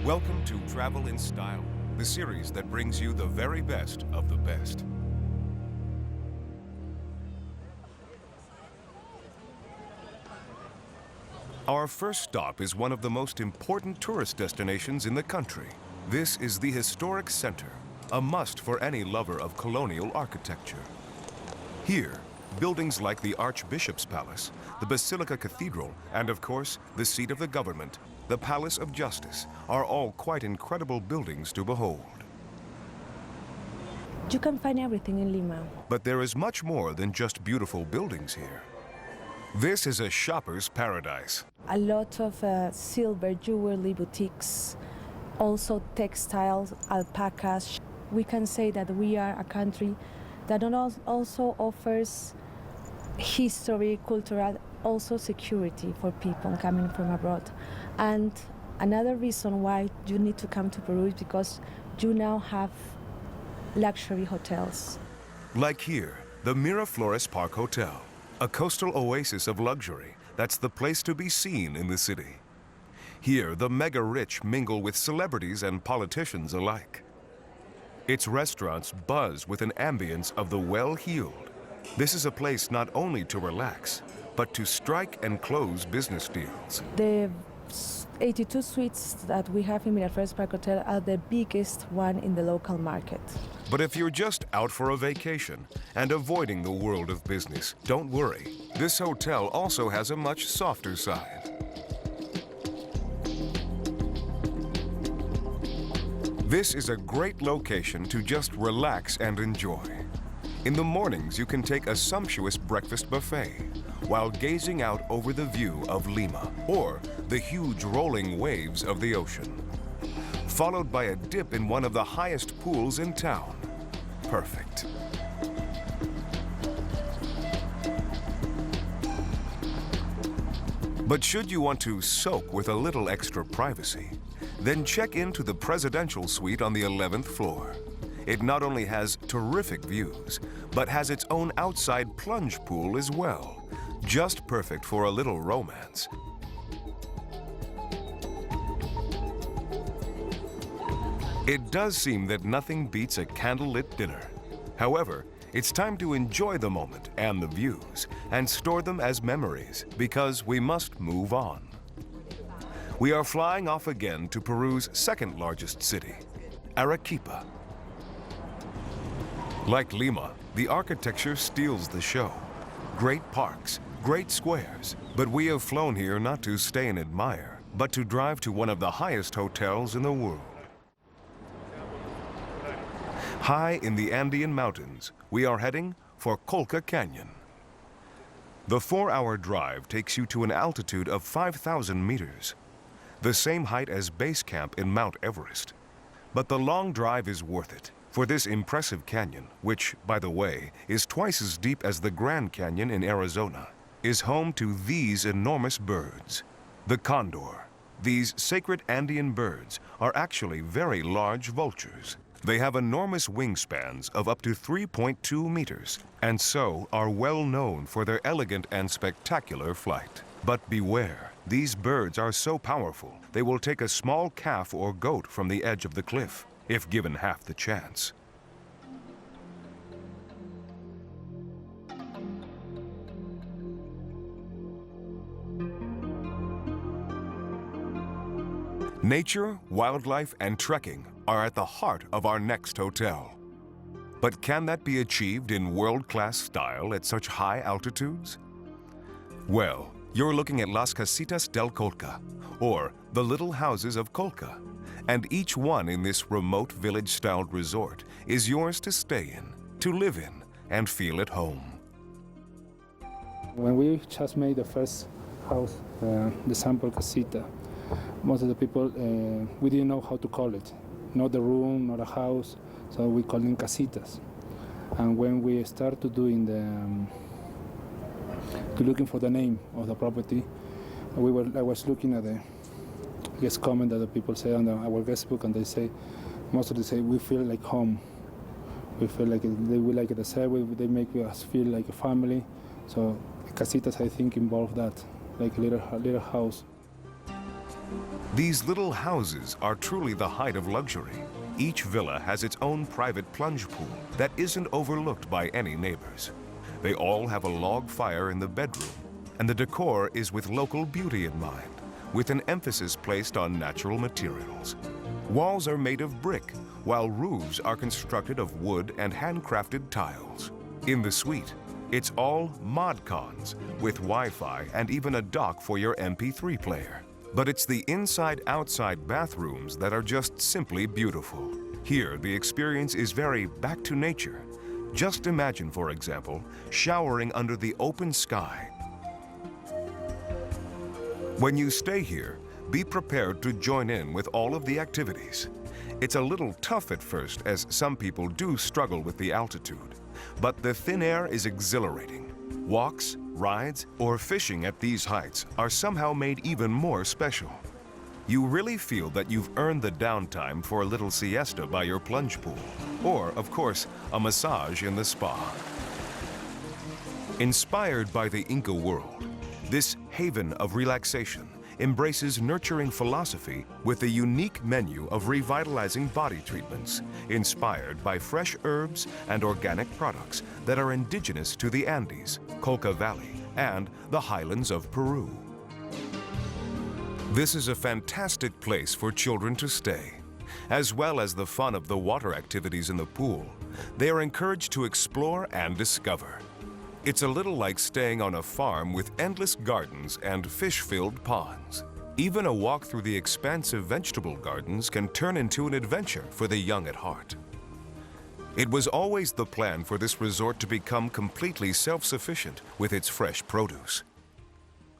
Welcome to Travel in Style, the series that brings you the very best of the best. Our first stop is one of the most important tourist destinations in the country. This is the historic center, a must for any lover of colonial architecture. Here, buildings like the Archbishop's Palace, the Basilica Cathedral, and of course, the seat of the government, the Palace of Justice, are all quite incredible buildings to behold. You can find everything in Lima. But there is much more than just beautiful buildings here. This is a shopper's paradise. A lot of silver jewelry boutiques, also textiles, alpacas. We can say that we are a country that also offers history, cultural, also security for people coming from abroad. And another reason why you need to come to Peru is because you now have luxury hotels. Like here, the Miraflores Park Hotel, a coastal oasis of luxury that's the place to be seen in the city. Here, the mega-rich mingle with celebrities and politicians alike. Its restaurants buzz with an ambience of the well-heeled. This is a place not only to relax, but to strike and close business deals. The 82 suites that we have in Miraflores Park Hotel are the biggest one in the local market. But if you're just out for a vacation and avoiding the world of business, don't worry. This hotel also has a much softer side. This is a great location to just relax and enjoy. In the mornings, you can take a sumptuous breakfast buffet while gazing out over the view of Lima or the huge rolling waves of the ocean, followed by a dip in one of the highest pools in town. Perfect. But should you want to soak with a little extra privacy, then check into the presidential suite on the 11th floor. It not only has terrific views, but has its own outside plunge pool as well. Just perfect for a little romance. It does seem that nothing beats a candlelit dinner. However, it's time to enjoy the moment and the views and store them as memories because we must move on. We are flying off again to Peru's second largest city, Arequipa. Like Lima, the architecture steals the show. Great parks, great squares, but we have flown here not to stay and admire, but to drive to one of the highest hotels in the world. High in the Andean Mountains, we are heading for Colca Canyon. The 4-hour drive takes you to an altitude of 5,000 meters, the same height as base camp in Mount Everest. But the long drive is worth it. For this impressive canyon, which, by the way, is twice as deep as the Grand Canyon in Arizona, is home to these enormous birds. The condor. These sacred Andean birds are actually very large vultures. They have enormous wingspans of up to 3.2 meters, and so are well known for their elegant and spectacular flight. But beware, these birds are so powerful, they will take a small calf or goat from the edge of the cliff, if given half the chance. Nature, wildlife, and trekking are at the heart of our next hotel. But can that be achieved in world-class style at such high altitudes? Well, you're looking at Las Casitas del Colca, or the Little Houses of Colca. And each one in this remote village-styled resort is yours to stay in, to live in, and feel at home. When we just made the first house, the sample casita, most of the people, we didn't know how to call it. Not a room, not a house, so we called them casitas. And when we started doing looking for the name of the property, I was looking at the guest comment that the people say on our guest book, and they say, most of them say, we feel like home. We feel like we like the service, they make us feel like a family. So casitas, I think, involve that, like a little house. These little houses are truly the height of luxury. Each villa has its own private plunge pool that isn't overlooked by any neighbors. They all have a log fire in the bedroom, and the decor is with local beauty in mind, with an emphasis placed on natural materials. Walls are made of brick, while roofs are constructed of wood and handcrafted tiles. In the suite, it's all mod cons, with Wi-Fi and even a dock for your MP3 player. But it's the inside-outside bathrooms that are just simply beautiful. Here, the experience is very back to nature. Just imagine, for example, showering under the open sky. When you stay here, be prepared to join in with all of the activities. It's a little tough at first, as some people do struggle with the altitude, but the thin air is exhilarating. Walks, rides, or fishing at these heights are somehow made even more special. You really feel that you've earned the downtime for a little siesta by your plunge pool, or, of course, a massage in the spa. Inspired by the Inca world, this haven of relaxation embraces nurturing philosophy with a unique menu of revitalizing body treatments inspired by fresh herbs and organic products that are indigenous to the Andes, Colca Valley, and the highlands of Peru. This is a fantastic place for children to stay. As well as the fun of the water activities in the pool, they are encouraged to explore and discover. It's a little like staying on a farm with endless gardens and fish-filled ponds. Even a walk through the expansive vegetable gardens can turn into an adventure for the young at heart. It was always the plan for this resort to become completely self-sufficient with its fresh produce.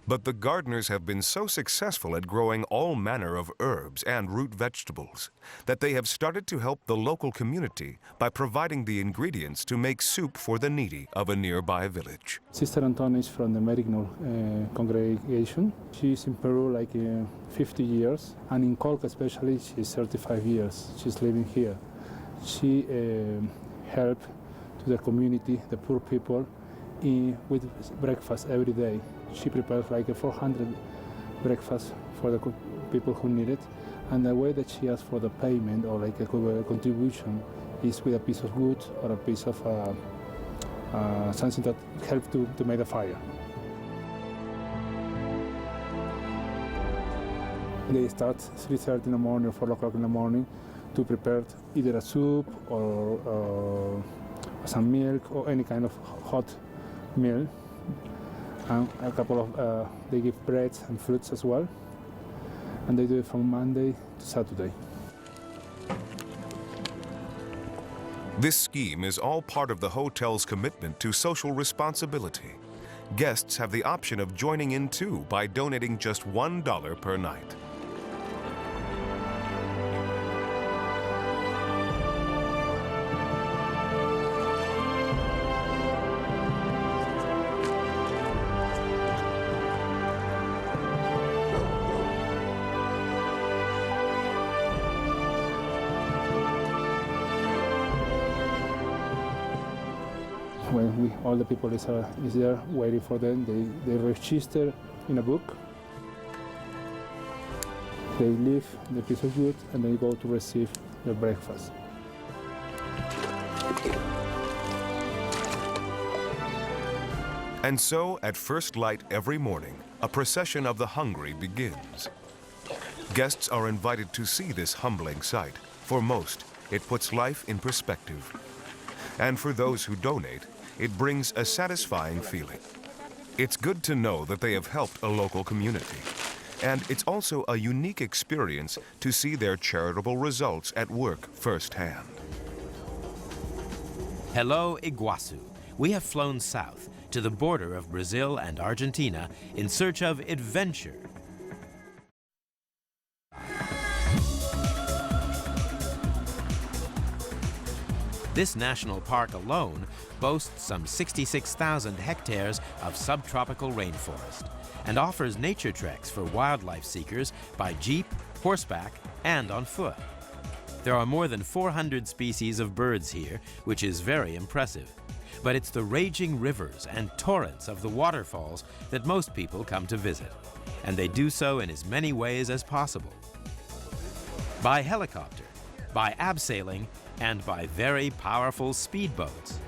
But the gardeners have been so successful at growing all manner of herbs and root vegetables that they have started to help the local community by providing the ingredients to make soup for the needy of a nearby village. Sister Antonia is from the Merignol congregation. She's in Peru like 50 years, and in Colca especially, she's 35 years. She's living here. She helped to the community, the poor people, with breakfast every day. She prepares like 400 breakfasts for the people who need it, and the way that she asks for the payment or like a contribution is with a piece of wood or a piece of something that helps to make a fire. They start 3:30 in the morning or 4 o'clock in the morning to prepare either a soup or some milk or any kind of hot meal. And a couple of, they give breads and fruits as well. And they do it from Monday to Saturday. This scheme is all part of the hotel's commitment to social responsibility. Guests have the option of joining in too by donating just $1 per night. When all the people is there waiting for them, they register in a book. They leave the piece of wood and they go to receive their breakfast. And so, at first light every morning, a procession of the hungry begins. Guests are invited to see this humbling sight. For most, it puts life in perspective. And for those who donate, it brings a satisfying feeling. It's good to know that they have helped a local community. And it's also a unique experience to see their charitable results at work firsthand. Hello, Iguazu. We have flown south to the border of Brazil and Argentina in search of adventure. This national park alone boasts some 66,000 hectares of subtropical rainforest and offers nature treks for wildlife seekers by jeep, horseback, and on foot. There are more than 400 species of birds here, which is very impressive. but it's the raging rivers and torrents of the waterfalls that most people come to visit, and they do so in as many ways as possible. By helicopter, by abseiling, and by very powerful speedboats.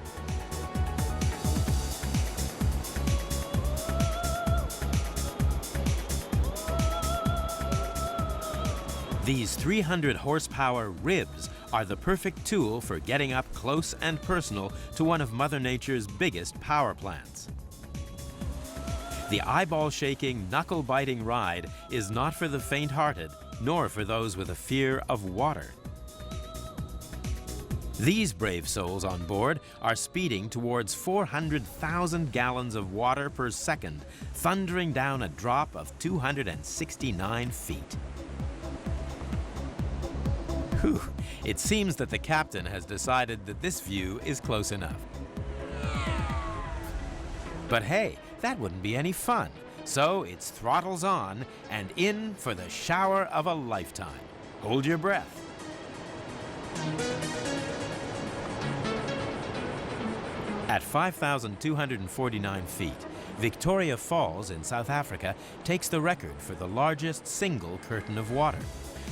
These 300 horsepower ribs are the perfect tool for getting up close and personal to one of Mother Nature's biggest power plants. The eyeball-shaking, knuckle-biting ride is not for the faint-hearted, nor for those with a fear of water. These brave souls on board are speeding towards 400,000 gallons of water per second, thundering down a drop of 269 feet. Whew, it seems that the captain has decided that this view is close enough. But hey, that wouldn't be any fun. So it's throttles on and in for the shower of a lifetime. Hold your breath. At 5,249 feet, Victoria Falls in South Africa takes the record for the largest single curtain of water.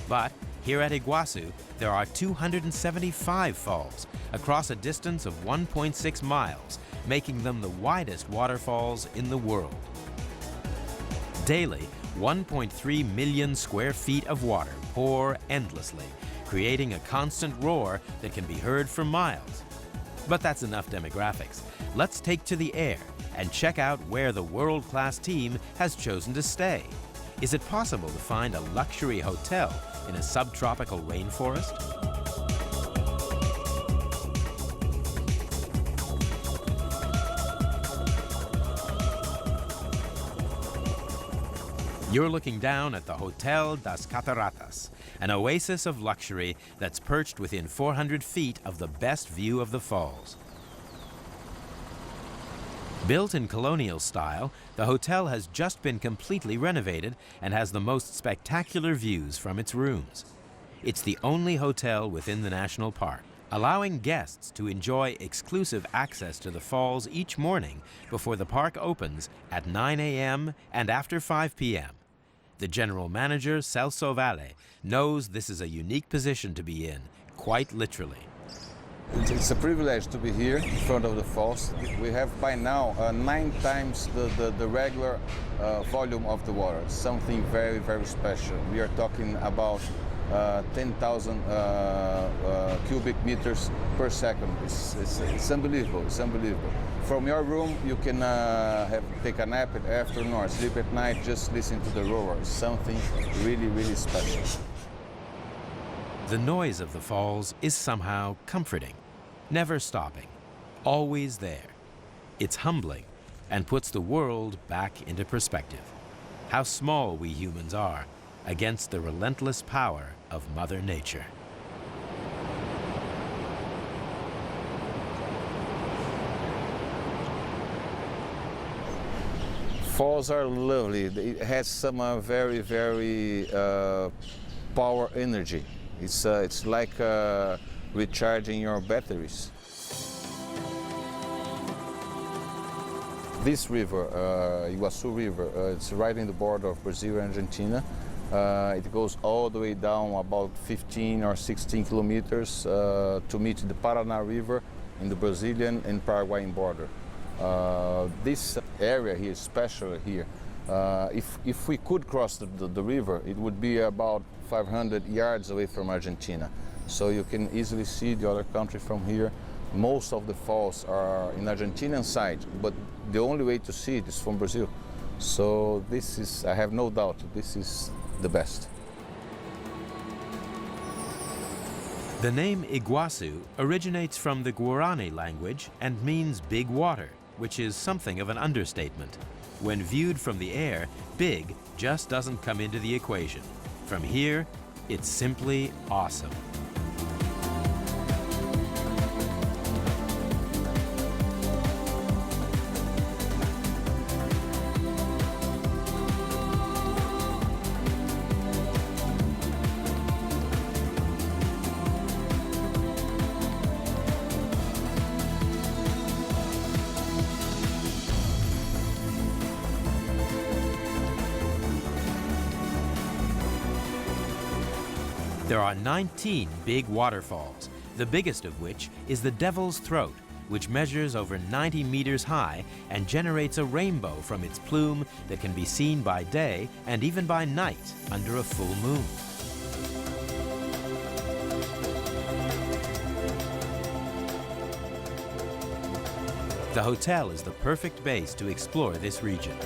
But here at Igauza, there are 275 falls across a distance of 1.6 miles, making them the widest waterfalls in the world. Daily, 1.3 million square feet of water pour endlessly, creating a constant roar that can be heard for miles. But that's enough demographics. Let's take to the air and check out where the world-class team has chosen to stay. Is it possible to find a luxury hotel in a subtropical rainforest? You're looking down at the Hotel das Cataratas, an oasis of luxury that's perched within 400 feet of the best view of the falls. Built in colonial style, the hotel has just been completely renovated and has the most spectacular views from its rooms. It's the only hotel within the national park, allowing guests to enjoy exclusive access to the falls each morning before the park opens at 9 a.m. and after 5 p.m. The general manager, Celso Valle, knows this is a unique position to be in, quite literally. It's a privilege to be here in front of the falls. We have by now 9 times the regular volume of the water. Something very, very special. We are talking about 10,000 cubic meters per second. It's unbelievable. It's unbelievable. From your room, you can take a nap at afternoon or sleep at night, just listen to the roar. It's something really, really special. The noise of the falls is somehow comforting, never stopping, always there. It's humbling and puts the world back into perspective. How small we humans are against the relentless power of Mother Nature. Falls are lovely. It has some very, very power energy. It's like recharging your batteries. This river, Iguazu River, it's right in the border of Brazil and Argentina. It goes all the way down about 15 or 16 kilometers to meet the Paraná River in the Brazilian and Paraguayan border. This area here, especially here, if we could cross the river, it would be about 500 yards away from Argentina. So you can easily see the other country from here. Most of the falls are in Argentinian side, but the only way to see it is from Brazil. So this is, I have no doubt, this is the best. The name Iguazu originates from the Guarani language and means big water, which is something of an understatement. When viewed from the air, big just doesn't come into the equation. From here, it's simply awesome. There are 19 big waterfalls, the biggest of which is the Devil's Throat, which measures over 90 meters high and generates a rainbow from its plume that can be seen by day and even by night under a full moon. The hotel is the perfect base to explore this region.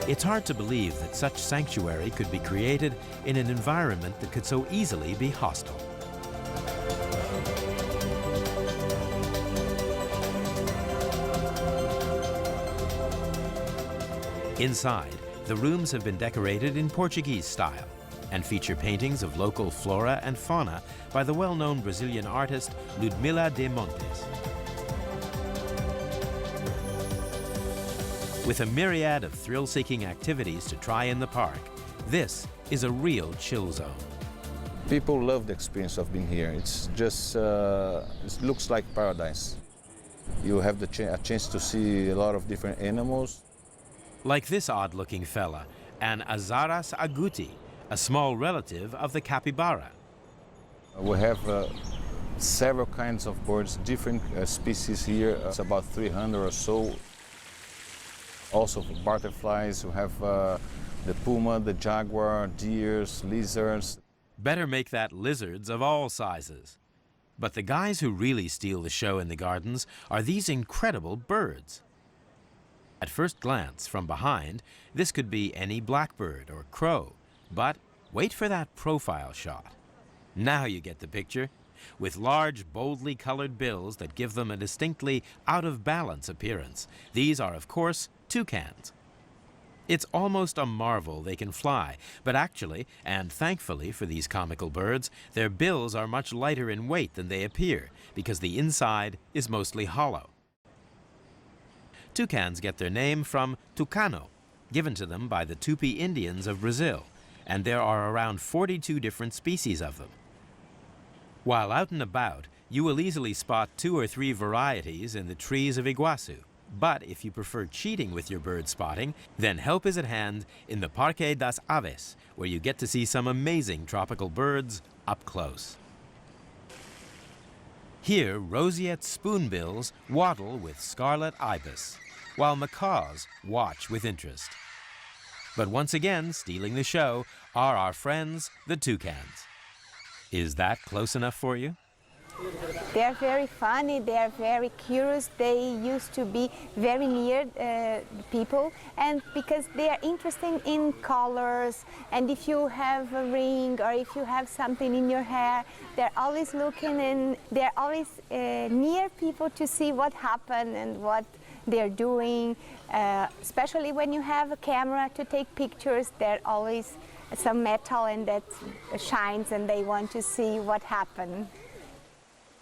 It's hard to believe that such sanctuary could be created in an environment that could so easily be hostile. Inside, the rooms have been decorated in Portuguese style and feature paintings of local flora and fauna by the well-known Brazilian artist Ludmila de Montes. With a myriad of thrill-seeking activities to try in the park, this is a real chill zone. People love the experience of being here. It's just, it looks like paradise. You have a chance to see a lot of different animals. Like this odd-looking fella, an Azaras aguti, a small relative of the capybara. We have several kinds of birds, different species here. It's about 300 or so. Also for butterflies, we have the puma, the jaguar, deers, lizards. Better make that lizards of all sizes. But the guys who really steal the show in the gardens are these incredible birds. At first glance, from behind, this could be any blackbird or crow. But wait for that profile shot. Now you get the picture. With large, boldly colored bills that give them a distinctly out-of-balance appearance. These are, of course, toucans. It's almost a marvel they can fly, but actually, and thankfully for these comical birds, their bills are much lighter in weight than they appear, because the inside is mostly hollow. Toucans get their name from tucano, given to them by the Tupi Indians of Brazil, and there are around 42 different species of them. While out and about, you will easily spot 2 or 3 varieties in the trees of Iguazu. But if you prefer cheating with your bird spotting, then help is at hand in the Parque das Aves, where you get to see some amazing tropical birds up close. Here, roseate spoonbills waddle with scarlet ibis, while macaws watch with interest. But once again, stealing the show are our friends, the toucans. Is that close enough for you? They are very funny, they are very curious, they used to be very near people, and because they are interested in colors, and if you have a ring or if you have something in your hair, they're always looking and they're always near people to see what happened and what they're doing, especially when you have a camera to take pictures, there's always some metal and that shines and they want to see what happened.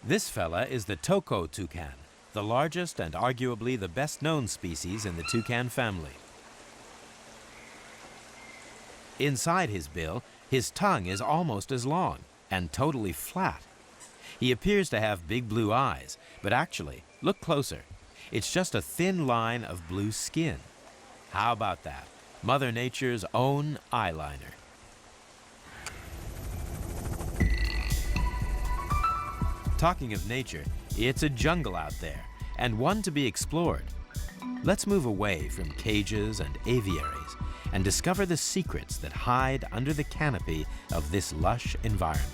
This fella is the Toko toucan, the largest and arguably the best-known species in the toucan family. Inside his bill, his tongue is almost as long and totally flat. He appears to have big blue eyes, but actually, look closer. It's just a thin line of blue skin. How about that? Mother Nature's own eyeliner. Talking of nature, it's a jungle out there, and one to be explored. Let's move away from cages and aviaries and discover the secrets that hide under the canopy of this lush environment.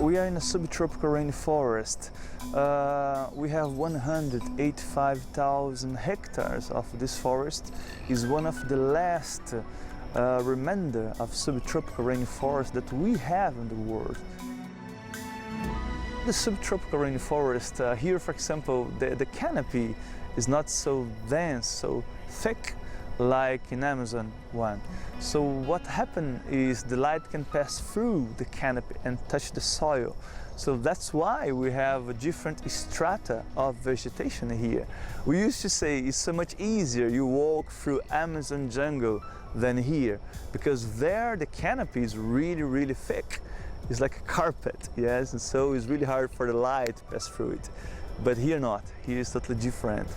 We are in a subtropical rainforest. We have 185,000 hectares of this forest. It's one of the last remainder of subtropical rainforest that we have in the world. The subtropical rainforest, here for example, the canopy is not so dense, so thick like in Amazon one. So what happened is the light can pass through the canopy and touch the soil. So that's why we have a different strata of vegetation here. We used to say it's so much easier you walk through Amazon jungle than here, because there the canopy is really, really thick. It's like a carpet, yes, and so it's really hard for the light to pass through it. But here not, here is totally different.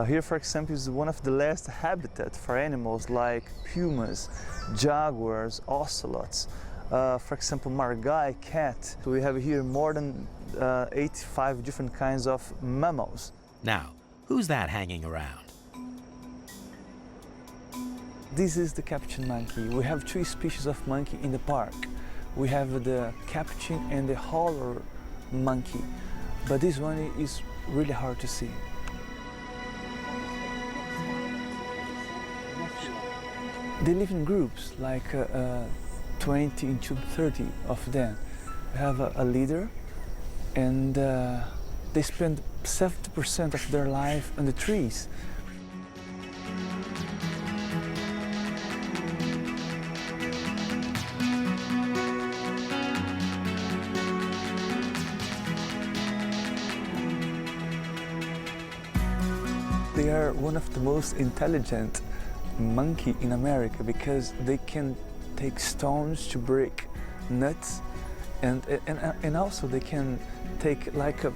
Here, for example, is one of the last habitats for animals like pumas, jaguars, ocelots. For example, margai cat. So we have here more than 85 different kinds of mammals. Now, who's that hanging around? This is the capuchin monkey. We have two species of monkey in the park. We have the capuchin and the howler monkey, but this one is really hard to see. They live in groups, like 20 to 30 of them. We have a leader, and they spend 70% of their life in the trees. They are one of the most intelligent monkey in America because they can take stones to break nuts, and also they can take like a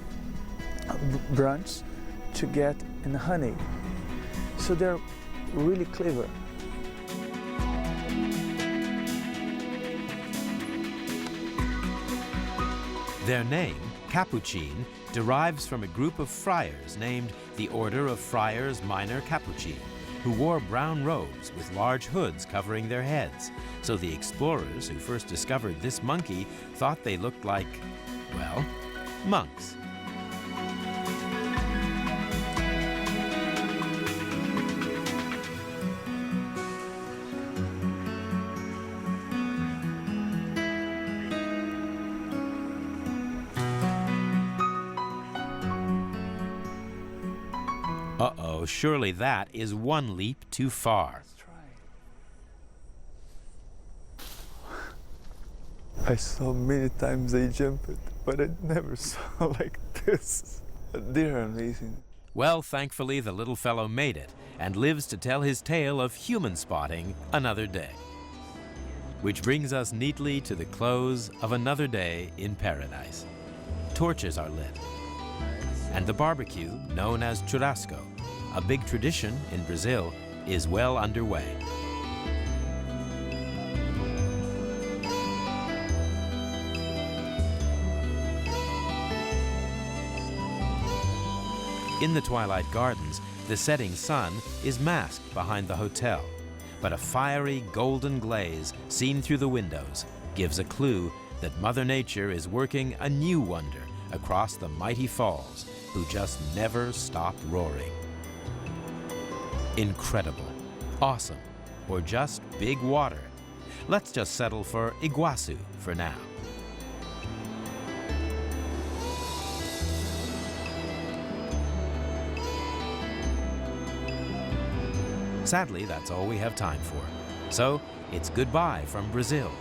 branch to get in honey. So they're really clever. Their name, Capuchin, derives from a group of friars named the Order of Friars Minor Capuchin, who wore brown robes with large hoods covering their heads. So the explorers who first discovered this monkey thought they looked like, well, monks. Uh-oh, surely that is one leap too far. Let's try. I saw many times they jumped, but I never saw like this. They're amazing. Well, thankfully, the little fellow made it and lives to tell his tale of human spotting another day. Which brings us neatly to the close of another day in paradise. Torches are lit. And the barbecue, known as churrasco, a big tradition in Brazil, is well underway. In the Twilight Gardens, the setting sun is masked behind the hotel, but a fiery golden glaze seen through the windows gives a clue that Mother Nature is working a new wonder across the mighty falls, who just never stop roaring. Incredible, awesome, or just big water. Let's just settle for Iguazu for now. Sadly, that's all we have time for. So, it's goodbye from Brazil.